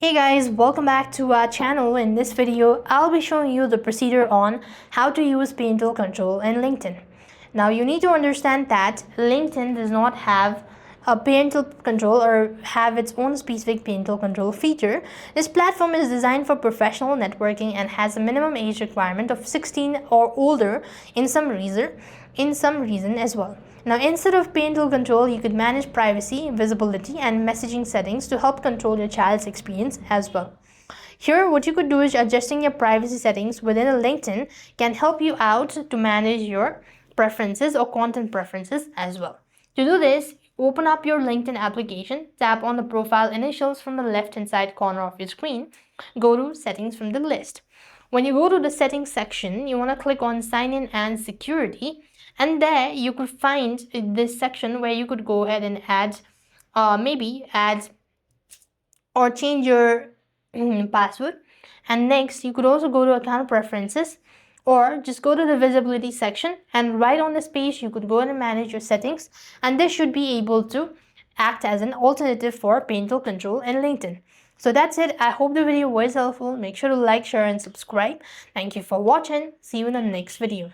Hey guys, welcome back to our channel. In this video, I'll be showing you the procedure on how to use parental control in LinkedIn. Now you need to understand that LinkedIn does not have a parental control or have its own specific parental control feature. This platform is designed for professional networking and has a minimum age requirement of 16 or older in some reason as well. Now, instead of parental control, you could manage privacy, visibility, and messaging settings to help control your child's experience as well. Here, what you could do is adjusting your privacy settings within a LinkedIn can help you out to manage your preferences or content preferences as well. To do this, open up your LinkedIn application, tap on the profile initials from the left-hand side corner of your screen, go to settings from the list. When you go to the settings section, you want to click on sign in and security, and there you could find this section where you could go ahead and add or change your password. And next you could also go to account preferences or just go to the visibility section, and right on this page you could go ahead and manage your settings, and this should be able to act as an alternative for parental control in LinkedIn. So that's it. I hope the video was helpful. Make sure to like, share, and subscribe. Thank you for watching. See you in the next video.